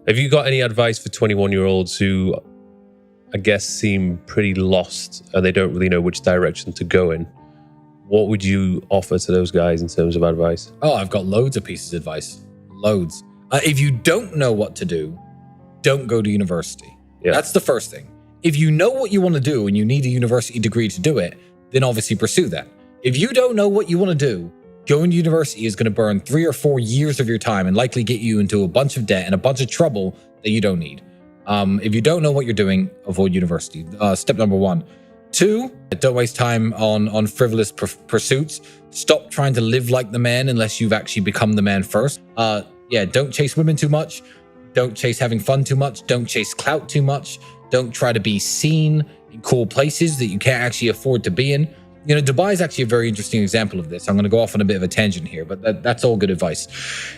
Have you got any advice for 21-year-olds who, I guess, seem pretty lost and they don't really know which direction to go in? What would you offer to those guys in terms of advice? Oh, I've got loads of pieces of advice. Loads. If you don't know what to do, don't go to university. Yeah. That's the first thing. If you know what you want to do and you need a university degree to do it, then obviously pursue that. If you don't know what you want to do, going to university is going to burn 3 or 4 years of your time and likely get you into a bunch of debt and a bunch of trouble that you don't need. If you don't know what you're doing, avoid university. Step number 1. 2, don't waste time on frivolous pursuits. Stop trying to live like the man unless you've actually become the man first. Don't chase women too much. Don't chase having fun too much. Don't chase clout too much. Don't try to be seen in cool places that you can't actually afford to be in. You know, Dubai is actually a very interesting example of this. I'm going to go off on a bit of a tangent here, but that's all good advice.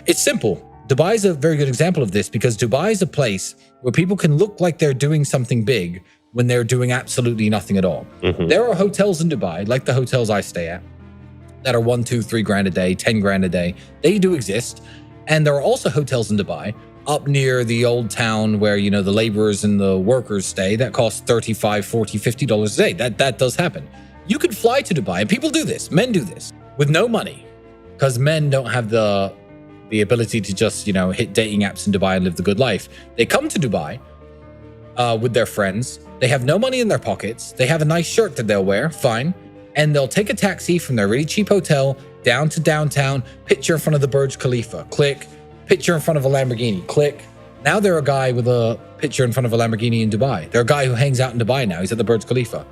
It's simple. Dubai is a very good example of this because Dubai is a place where people can look like they're doing something big when they're doing absolutely nothing at all. Mm-hmm. There are hotels in Dubai, like the hotels I stay at, that are 1, 2, 3 grand a day, 10 grand a day. They do exist. And there are also hotels in Dubai up near the old town where, you know, the laborers and the workers stay that cost $35, $40, $50 a day. That does happen. You could fly to Dubai, and people do this. Men do this with no money because men don't have the ability to just, you know, hit dating apps in Dubai and live the good life. They come to Dubai with their friends. They have no money in their pockets. They have a nice shirt that they'll wear, fine. And they'll take a taxi from their really cheap hotel down to downtown, picture in front of the Burj Khalifa, click, picture in front of a Lamborghini, click. Now they're a guy with a picture in front of a Lamborghini in Dubai. They're a guy who hangs out in Dubai now. He's at the Burj Khalifa.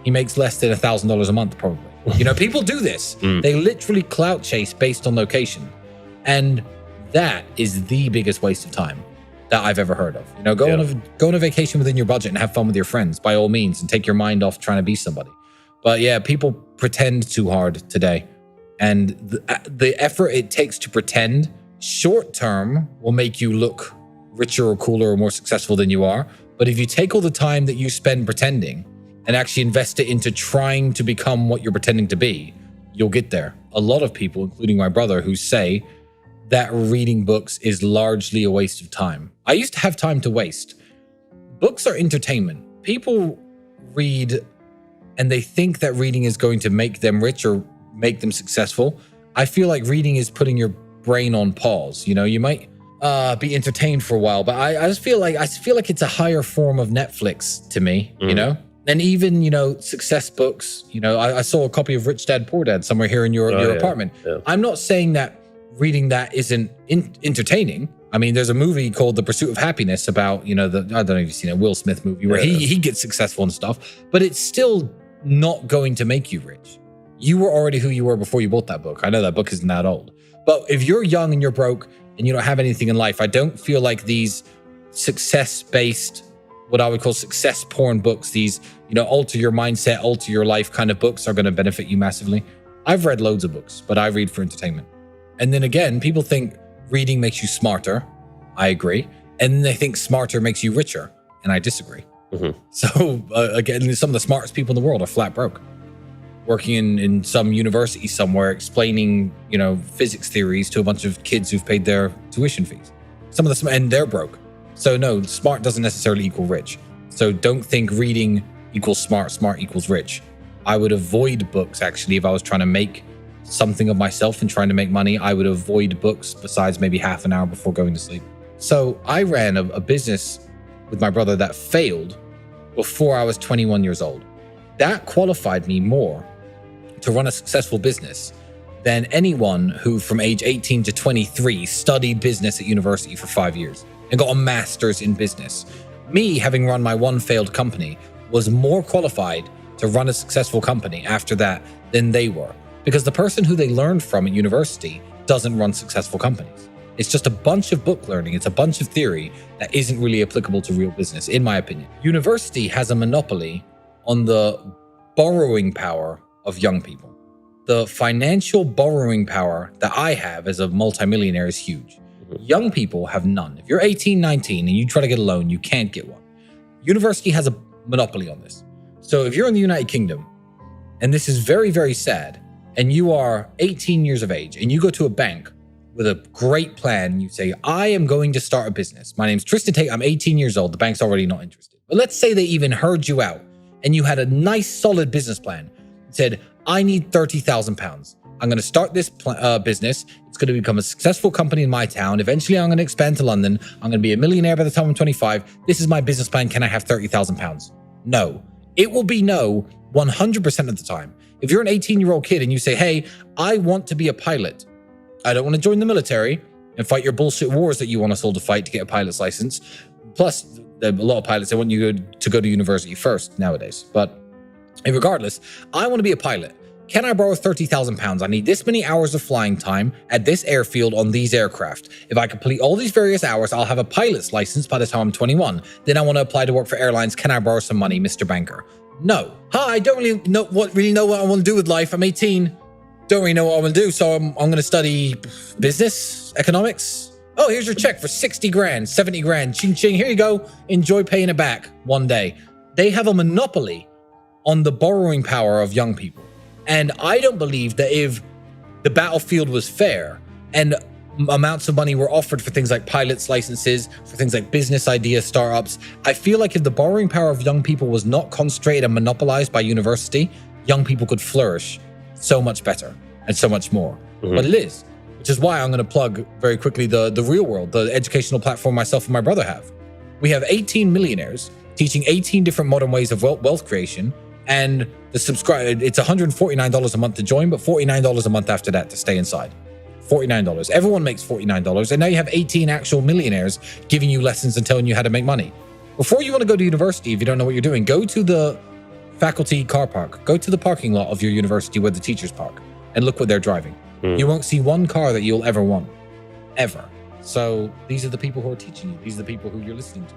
He makes less than $1,000 a month, probably. You know, people do this. They literally clout chase based on location. And that is the biggest waste of time that I've ever heard of. You know, go on a vacation within your budget and have fun with your friends, by all means, and take your mind off trying to be somebody. But yeah, people pretend too hard today. And the effort it takes to pretend short term will make you look richer or cooler or more successful than you are. But if you take all the time that you spend pretending and actually invest it into trying to become what you're pretending to be, you'll get there. A lot of people, including my brother, who say that reading books is largely a waste of time. I used to have time to waste. Books are entertainment. People read and they think that reading is going to make them rich or make them successful. I feel like reading is putting your brain on pause. You know, you might be entertained for a while, but I just feel like it's a higher form of Netflix to me, you know? And even, you know, success books, you know, I saw a copy of Rich Dad, Poor Dad somewhere here in your apartment. Yeah. I'm not saying that reading that isn't entertaining. I mean, there's a movie called The Pursuit of Happiness about, you know, I don't know if you've seen a Will Smith movie where he gets successful and stuff, but it's still not going to make you rich. You were already who you were before you bought that book. I know that book isn't that old. But if you're young and you're broke and you don't have anything in life, I don't feel like these success-based, what I would call success porn books, these, you know, alter your mindset, alter your life kind of books are going to benefit you massively. I've read loads of books, but I read for entertainment. And then again, people think reading makes you smarter. I agree. And then they think smarter makes you richer. And I disagree. Mm-hmm. So again, some of the smartest people in the world are flat broke, working in some university somewhere, explaining, you know, physics theories to a bunch of kids who've paid their tuition fees. Some of and they're broke. So no, smart doesn't necessarily equal rich. So don't think reading equals smart, smart equals rich. I would avoid books, actually, if I was trying to make something of myself and trying to make money. I would avoid books besides maybe half an hour before going to sleep. So I ran a business with my brother that failed before I was 21 years old. That qualified me more to run a successful business than anyone who from age 18 to 23 studied business at university for 5 years and got a master's in business. Me, having run my one failed company, was more qualified to run a successful company after that than they were, because the person who they learned from at university doesn't run successful companies. It's just a bunch of book learning. It's a bunch of theory that isn't really applicable to real business, in my opinion. University has a monopoly on the borrowing power of young people. The financial borrowing power that I have as a multimillionaire is huge. Young people have none. If you're 18, 19, and you try to get a loan, you can't get one. University has a monopoly on this. So if you're in the United Kingdom, and this is very, very sad, and you are 18 years of age, and you go to a bank, with a great plan. You say, I am going to start a business. My name's Tristan Tate. I'm 18 years old. The bank's already not interested. But let's say they even heard you out and you had a nice, solid business plan. It said, I need £30,000. I'm going to start this business. It's going to become a successful company in my town. Eventually, I'm going to expand to London. I'm going to be a millionaire by the time I'm 25. This is my business plan. Can I have £30,000? No. It will be no 100% of the time. If you're an 18-year-old kid and you say, hey, I want to be a pilot. I don't want to join the military and fight your bullshit wars that you want us all to fight to get a pilot's license. Plus, a lot of pilots, they want you to go to university first nowadays. But regardless, I want to be a pilot. Can I borrow £30,000? I need this many hours of flying time at this airfield on these aircraft. If I complete all these various hours, I'll have a pilot's license by the time I'm 21. Then I want to apply to work for airlines. Can I borrow some money, Mr. Banker? No. Hi, I don't really know what I want to do with life. I'm 18. Don't really know what I want to do. So I'm going to study business, economics. Oh, here's your check for 60 grand, 70 grand. Ching, ching. Here you go. Enjoy paying it back one day. They have a monopoly on the borrowing power of young people. And I don't believe that if the battlefield was fair and amounts of money were offered for things like pilots licenses, for things like business ideas, startups, I feel like if the borrowing power of young people was not concentrated and monopolized by university, young people could flourish so much better and so much more. Mm-hmm. But it is, which is why I'm going to plug very quickly the Real World, the educational platform myself and my brother have. We have 18 millionaires teaching 18 different modern ways of wealth creation. And the subscribe, it's $149 a month to join, but $49 a month after that to stay inside. $49. Everyone makes $49. And now you have 18 actual millionaires giving you lessons and telling you how to make money. Before you want to go to university, if you don't know what you're doing, go to the faculty car park. Go to the parking lot of your university where the teachers park and look what they're driving. You won't see one car that you'll ever want. Ever. So these are the people who are teaching you. These are the people who you're listening to.